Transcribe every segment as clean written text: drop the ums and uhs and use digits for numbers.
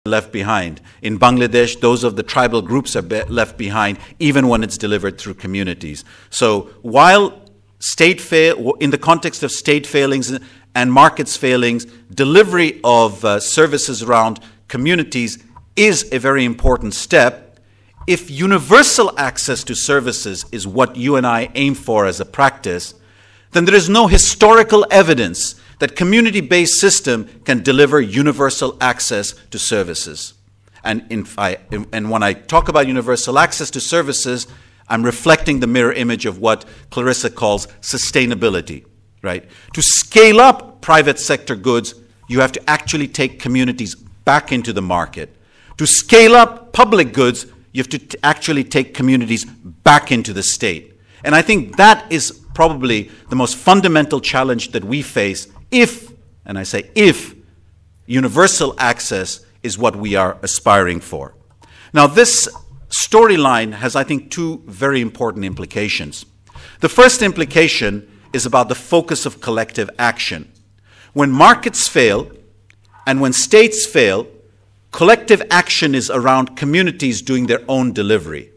left behind. In Bangladesh, those of the tribal groups are left behind, even when it's delivered through communities. So while in the context of state failings and markets failings, delivery of services around communities is a very important step. If universal access to services is what you and I aim for as a practice, then there is no historical evidence that community-based system can deliver universal access to services. And when I talk about universal access to services, I'm reflecting the mirror image of what Clarissa calls sustainability, right? To scale up private sector goods, you have to actually take communities back into the market. To scale up public goods, you have to actually take communities back into the state. And I think that is probably the most fundamental challenge that we face if, and I say if, universal access is what we are aspiring for. Now, this storyline has, I think, two very important implications. The first implication is about the focus of collective action. When markets fail and when states fail, collective action is around communities doing their own delivery.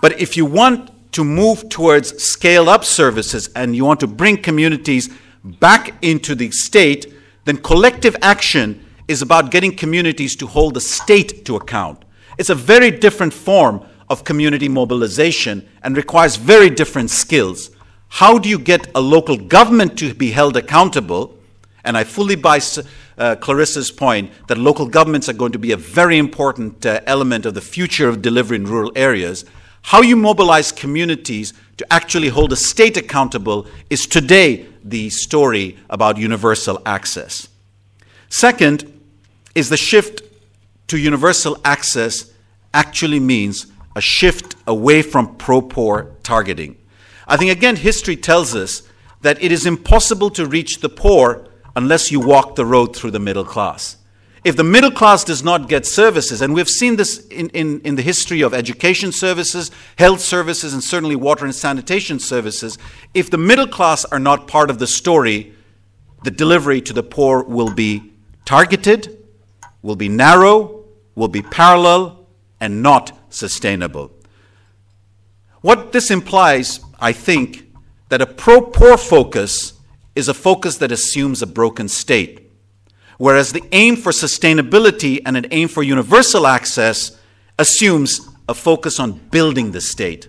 But if you want to move towards scale-up services and you want to bring communities back into the state, then collective action is about getting communities to hold the state to account. It's a very different form of community mobilization and requires very different skills. How do you get a local government to be held accountable? And I fully buy Clarissa's point that local governments are going to be a very important element of the future of delivery in rural areas. How you mobilize communities to actually hold a state accountable is today the story about universal access. Second is the shift to universal access actually means a shift away from pro-poor targeting. I think, again, history tells us that it is impossible to reach the poor unless you walk the road through the middle class. If the middle class does not get services, and we've seen this in the history of education services, health services, and certainly water and sanitation services, if the middle class are not part of the story, the delivery to the poor will be targeted, will be narrow, will be parallel, and not sustainable. What this implies, I think, that a pro-poor focus is a focus that assumes a broken state. Whereas the aim for sustainability and an aim for universal access assumes a focus on building the state.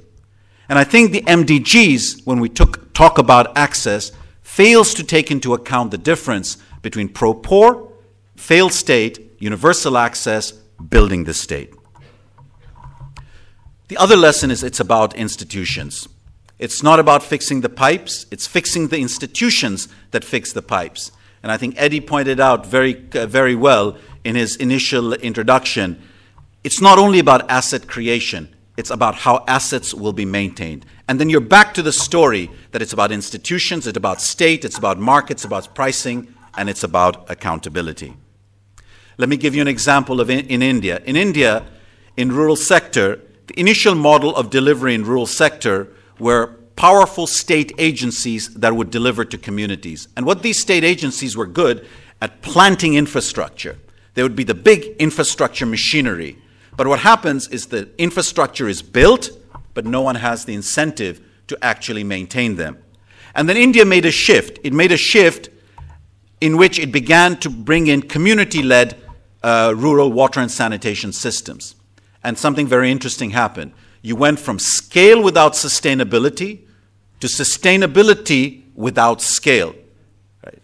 And I think the MDGs, when we talk about access, fails to take into account the difference between pro-poor, failed state, universal access, building the state. The other lesson is it's about institutions. It's not about fixing the pipes, it's fixing the institutions that fix the pipes. And I think Eddie pointed out very well in his initial introduction, it's not only about asset creation, it's about how assets will be maintained. And then you're back to the story that it's about institutions, it's about state, it's about markets, it's about pricing, and it's about accountability. Let me give you an example of in India. In India, in rural sector, the initial model of delivery in rural sector were powerful state agencies that would deliver to communities. And what these state agencies were good at planting infrastructure. They would be the big infrastructure machinery. But what happens is the infrastructure is built, but no one has the incentive to actually maintain them. And then India made a shift. It made a shift in which it began to bring in community-led rural water and sanitation systems. And something very interesting happened. You went from scale without sustainability to sustainability without scale. Right?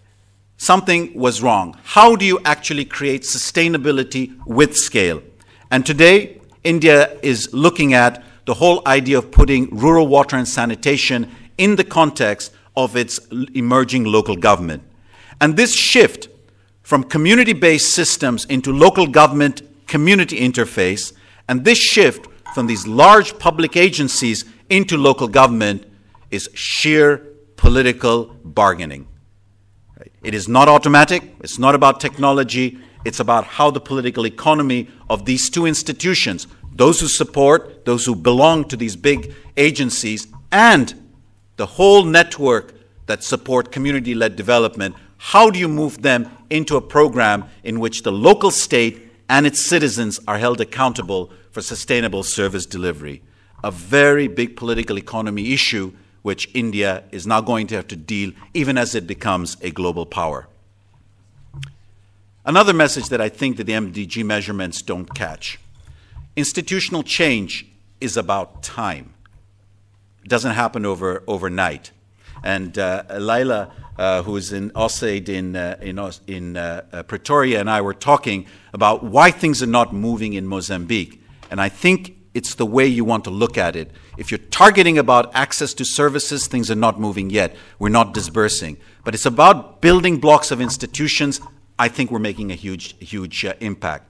Something was wrong. How do you actually create sustainability with scale? And today, India is looking at the whole idea of putting rural water and sanitation in the context of its emerging local government. And this shift from community-based systems into local government community interface, and this shift from these large public agencies into local government is sheer political bargaining. Right? It is not automatic, it's not about technology, it's about how the political economy of these two institutions, those who support, those who belong to these big agencies, and the whole network that support community-led development, how do you move them into a program in which the local state and its citizens are held accountable for sustainable service delivery. A very big political economy issue which India is now going to have to deal even as it becomes a global power. Another message that I think that the MDG measurements don't catch. Institutional change is about time. It doesn't happen overnight. And Laila, who is in OSAID in Pretoria, and I were talking about why things are not moving in Mozambique. And I think it's the way you want to look at it. If you're targeting about access to services, things are not moving yet. We're not disbursing. But it's about building blocks of institutions. I think we're making a huge impact.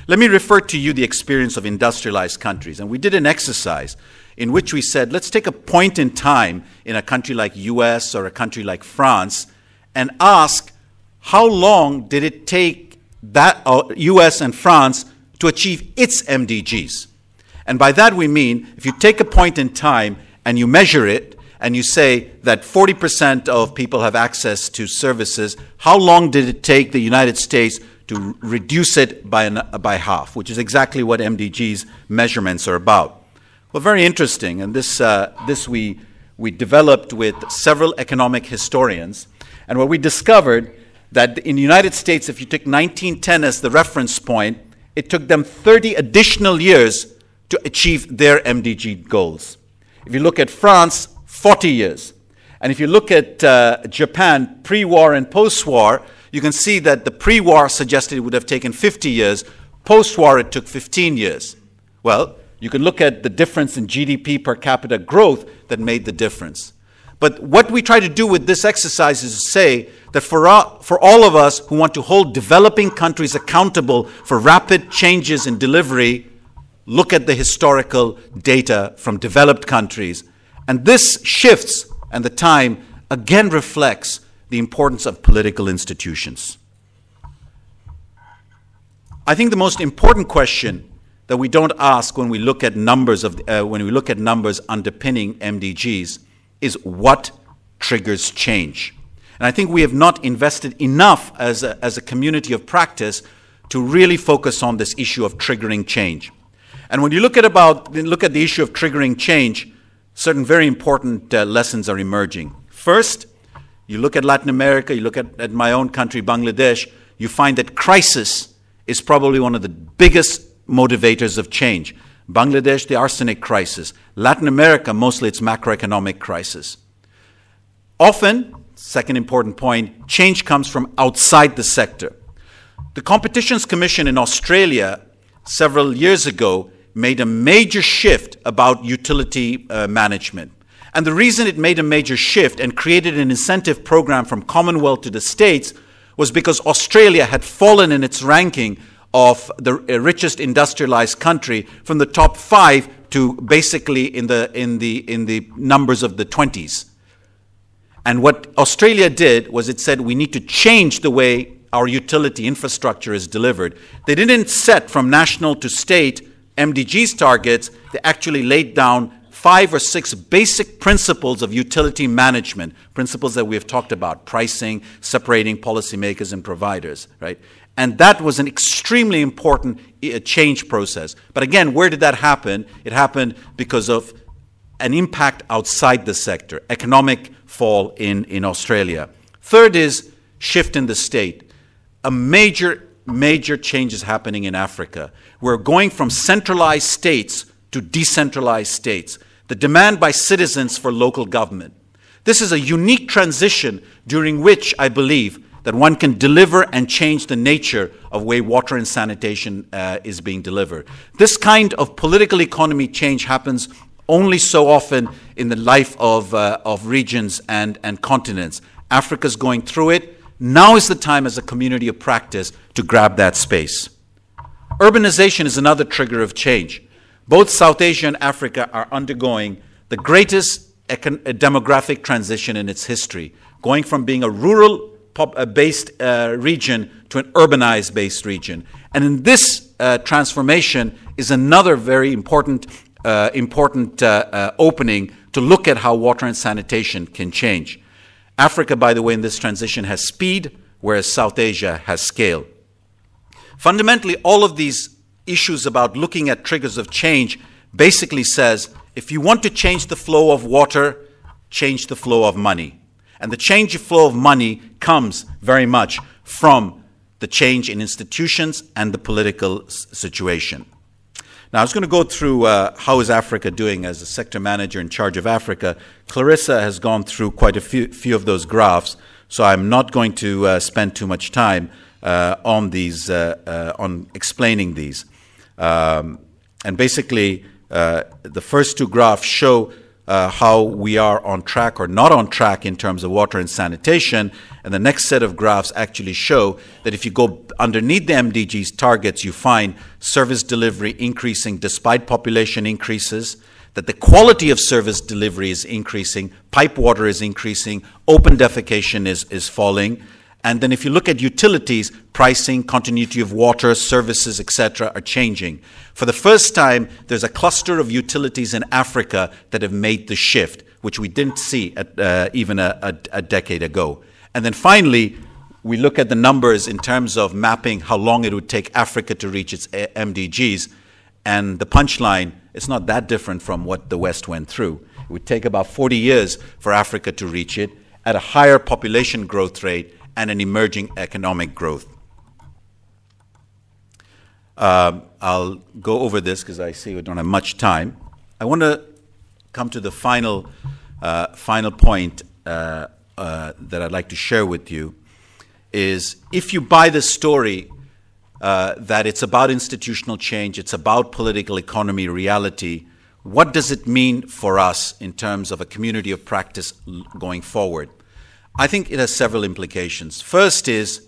Let me refer to you the experience of industrialized countries. And we did an exercise in which we said, let's take a point in time in a country like US or a country like France and ask how long did it take that US and France to achieve its MDGs. And by that we mean, if you take a point in time and you measure it and you say that 40% of people have access to services, how long did it take the United States to reduce it by half, which is exactly what MDGs measurements are about. Well, very interesting, and this we developed with several economic historians, and what we discovered that in the United States, if you took 1910 as the reference point, it took them 30 additional years to achieve their MDG goals. If you look at France, 40 years. And if you look at Japan, pre-war and post-war, you can see that the pre-war suggested it would have taken 50 years. Post-war, it took 15 years. Well, you can look at the difference in GDP per capita growth that made the difference. But what we try to do with this exercise is to say that for all of us who want to hold developing countries accountable for rapid changes in delivery, look at the historical data from developed countries. And this shifts, and the time again reflects the importance of political institutions. I think the most important question that we don't ask when we look at numbers underpinning MDGs is what triggers change. And I think we have not invested enough as a community of practice to really focus on this issue of triggering change. And when you look at the issue of triggering change, certain very important lessons are emerging. First, you look at Latin America, you look at my own country, Bangladesh, you find that crisis is probably one of the biggest motivators of change. Bangladesh, the arsenic crisis. Latin America, mostly it's macroeconomic crisis. Often, second important point, change comes from outside the sector. The Competitions Commission in Australia several years ago made a major shift about utility management. And the reason it made a major shift and created an incentive program from Commonwealth to the States was because Australia had fallen in its ranking of the richest industrialized country from the top 5 to basically in the numbers of the 20s. And what Australia did was it said we need to change the way our utility infrastructure is delivered. They didn't set from national to state MDGs targets. They actually laid down 5 or 6 basic principles of utility management, principles that we have talked about, pricing, separating policymakers and providers, right? And that was an extremely important change process. But again, where did that happen? It happened because of an impact outside the sector, economic fall in Australia. Third is shift in the state. A major change is happening in Africa. We're going from centralized states to decentralized states. The demand by citizens for local government. This is a unique transition during which I believe that one can deliver and change the nature of way water and sanitation is being delivered. This kind of political economy change happens only so often in the life of regions and continents. Africa's going through it. Now is the time as a community of practice to grab that space. Urbanization is another trigger of change. Both South Asia and Africa are undergoing the greatest demographic transition in its history, going from being a rural-based region to an urbanized-based region. And in this transformation is another very important opening to look at how water and sanitation can change. Africa, by the way, in this transition has speed, whereas South Asia has scale. Fundamentally, all of these issues about looking at triggers of change basically says, if you want to change the flow of water, change the flow of money. And the change of flow of money comes very much from the change in institutions and the political situation. Now, I was going to go through how is Africa doing as a sector manager in charge of Africa. Clarissa has gone through quite a few of those graphs, so I'm not going to spend too much time on these, on explaining these. And basically, the first two graphs show how we are on track or not on track in terms of water and sanitation. And the next set of graphs actually show that if you go underneath the MDG's targets, you find service delivery increasing despite population increases, that the quality of service delivery is increasing, pipe water is increasing, open defecation is falling. And then if you look at utilities, pricing, continuity of water, services, etc. are changing. For the first time, there's a cluster of utilities in Africa that have made the shift, which we didn't see at, even a decade ago. And then finally, we look at the numbers in terms of mapping how long it would take Africa to reach its MDGs. And the punchline is not that different from what the West went through. It would take about 40 years for Africa to reach it at a higher population growth rate and an emerging economic growth. I'll go over this because I see we don't have much time. I want to come to the final point that I'd like to share with you is if you buy the story that it's about institutional change, it's about political economy reality, what does it mean for us in terms of a community of practice going forward? I think it has several implications. First is,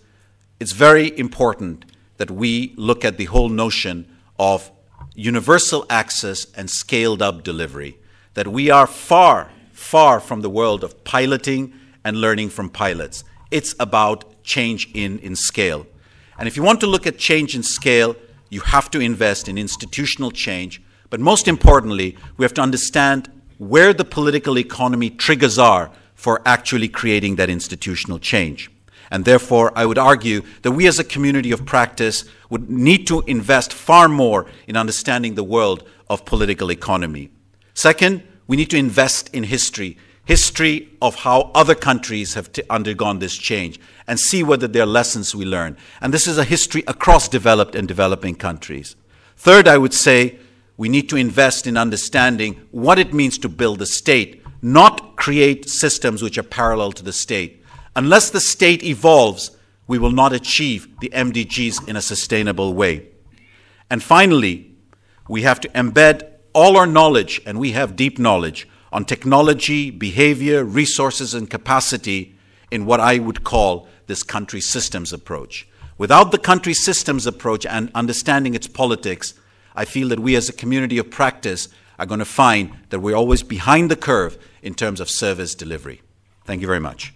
it's very important that we look at the whole notion of universal access and scaled up delivery, that we are far, far from the world of piloting and learning from pilots. It's about change in scale. And if you want to look at change in scale, you have to invest in institutional change. But most importantly, we have to understand where the political economy triggers are for actually creating that institutional change. And therefore, I would argue that we as a community of practice would need to invest far more in understanding the world of political economy. Second, we need to invest in history of how other countries have undergone this change, and see whether there are lessons we learn. And this is a history across developed and developing countries. Third, I would say we need to invest in understanding what it means to build a state, not create systems which are parallel to the state. Unless the state evolves, we will not achieve the MDGs in a sustainable way. And finally, we have to embed all our knowledge, and we have deep knowledge, on technology, behavior, resources, and capacity in what I would call this country systems approach. Without the country systems approach and understanding its politics, I feel that we as a community of practice are going to find that we're always behind the curve in terms of service delivery. Thank you very much.